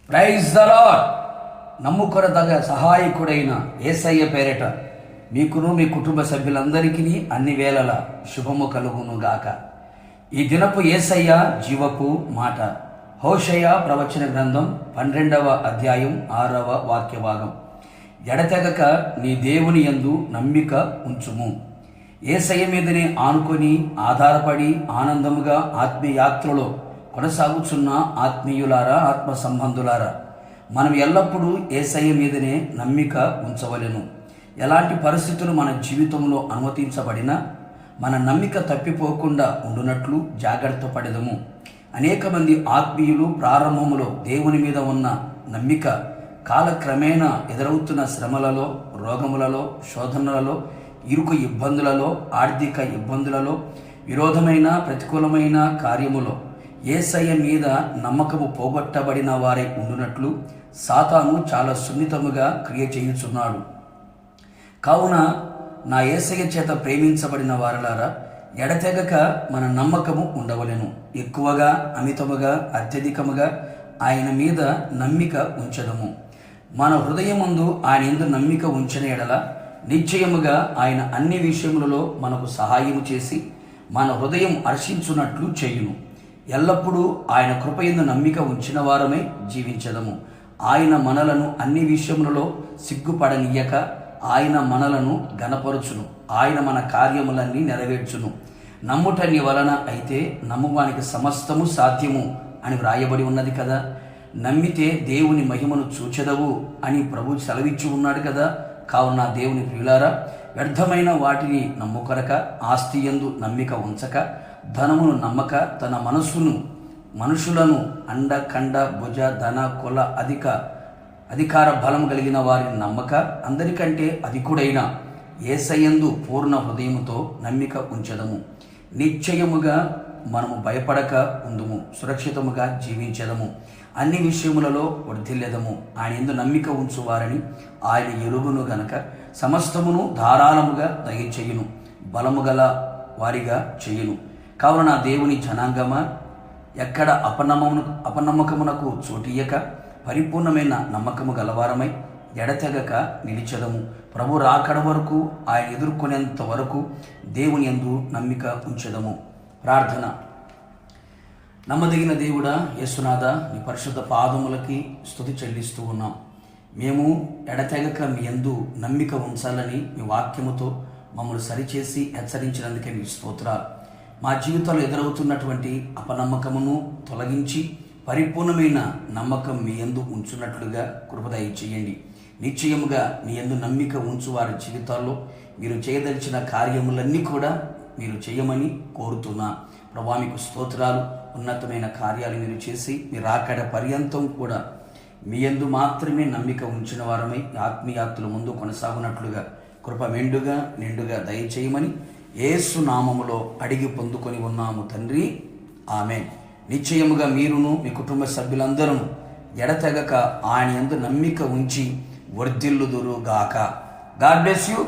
Praise the Lord. నమ్ముకొనదగ సహాయకుడైన యేసయ్య పేరిట మీకును మీ కుటుంబ సభ్యులందరికీ అన్ని వేళల శుభము కలుగును గాక. ఈ దినపు యేసయ్య జీవపు మాట. హోషేయ ప్రవచన గ్రంథం 12వ అధ్యాయం 6వ వాక్య భాగం. ఎడతెగక నీ దేవుని యందు నమ్మిక ఉంచుము. యేసయ్య మీదనే ఆనుకొని ఆధారపడి ఆనందముగా ఆత్మీయాత్రలో కొనసాగుచున్న ఆత్మీయులారా, ఆత్మ సంబంధులారా, మనం ఎల్లప్పుడూ యేసయ్య మీదనే నమ్మిక ఉంచవలెను. ఎలాంటి పరిస్థితులు మన జీవితంలో అనుమతించబడినా మన నమ్మిక తప్పిపోకుండా ఉండునట్లు జాగ్రత్త పడెదము. అనేక మంది ఆత్మీయులు ప్రారంభములో దేవుని మీద ఉన్న నమ్మిక కాలక్రమేణా ఎదురవుతున్న శ్రమలలో, రోగములలో, శోధనలలో, ఇరుకు ఇబ్బందులలో, ఆర్థిక ఇబ్బందులలో, విరోధమైన ప్రతికూలమైన కార్యములో యేసయ్య మీద నమ్మకము పోగొట్టబడిన వారై ఉండునట్లు సాతాను చాలా సున్నితముగా క్రియ చేయుచున్నాడు. కావున నా యేసయ్య చేత ప్రేమించబడిన వారలారా, ఎడతెగక మన నమ్మకము ఉండవలెను. ఎక్కువగా, అమితముగా, అత్యధికముగా ఆయన మీద నమ్మిక ఉంచదము. మన హృదయమందు ఆయన యందు నమ్మిక ఉంచిన ఎడల నిశ్చయముగా ఆయన అన్ని విషయములలో మనకు సహాయము చేసి మన హృదయం హర్షించున్నట్లు చేయును. ఎల్లప్పుడూ ఆయన కృపయందు నమ్మిక ఉంచిన వారమే జీవించదము. ఆయన మనలను అన్ని విషయములలో సిగ్గుపడనీయక ఆయన మనలను గణపరుచును. ఆయన మన కార్యములన్నీ నెరవేర్చును. నమ్ముట నీ వలన అయితే నమ్మువానికి సమస్తము సాధ్యము అని వ్రాయబడి ఉన్నది కదా. నమ్మితే దేవుని మహిమను చూచెదవు అని ప్రభు సెలవిచ్చి ఉన్నాడు కదా. కావున దేవుని ప్రియులారా, వ్యర్థమైన వాటిని నమ్ముకొనక, ఆస్తి యందు నమ్మిక ఉంచక, ధనమును నమ్మక, తన మనుషులను అండ కండ భుజ ధన కుల అధికార బలం కలిగిన వారిని నమ్మక, అందరికంటే అధికుడైన యేసయ్యందు పూర్ణ హృదయముతో నమ్మిక ఉంచదము. నిశ్చయముగా మనము భయపడక ఉందుము, సురక్షితముగా జీవించదము, అన్ని విషయములలో వర్ధిల్లెదము. ఆయన యందు నమ్మిక ఉంచువారని ఆయన ఎరుగును గనక సమస్తమును ధారాళముగా దయచేయును, బలము గల వారిగా చేయును. కావున నా దేవుని జనాంగమా, ఎక్కడ అపనమ్మకమునకు చోటియక పరిపూర్ణమైన నమ్మకము గలవారమై ఎడతెగక నిలిచెదము. ప్రభు రాకడ వరకు, ఆయన ఎదుర్కొనేంత వరకు దేవుని యందు నమ్మిక ఉంచెదము. ప్రార్థన. నమ్మదగిన దేవుడా, యేసునాథ, నీ పరిశుద్ధ పాదములకి స్తుతి చెల్లిస్తూ ఉన్నాం. మేము ఎడతెగక మీ యందు నమ్మిక ఉంచాలని మీ వాక్యముతో మమ్మల్ని సరిచేసి హెచ్చరించినందుకే మీ స్తోత్రాలు. మా జీవితంలో ఎదురవుతున్నటువంటి అపనమ్మకమును తొలగించి పరిపూర్ణమైన నమ్మకం మీ యందు ఉంచున్నట్లుగా కృప దయచేయండి. నిశ్చయముగా మీ యందు నమ్మిక ఉంచు వారి జీవితాల్లో మీరు చేయదలిచిన కార్యములన్నీ కూడా మీరు చేయమని కోరుతున్నా. ప్రభా, మీకు స్తోత్రాలు. ఉన్నతమైన కార్యాలు మీరు చేసి మీ రాకడ పర్యంతం కూడా మీ యందు మాత్రమే నమ్మిక ఉంచిన వారమై ఆత్మీయాత్తుల ముందు కొనసాగునట్లుగా కృప మెండుగా నిండుగా దయచేయమని యేసు నామములో అడిగి పొందుకొని ఉన్నాము తండ్రి, ఆమేన్. నిశ్చయముగా మీరును మీ కుటుంబ సభ్యులందరూ ఎడతెగక ఆయన యందు నమ్మిక ఉంచి వర్ధిల్లుదురుగాక. God bless you.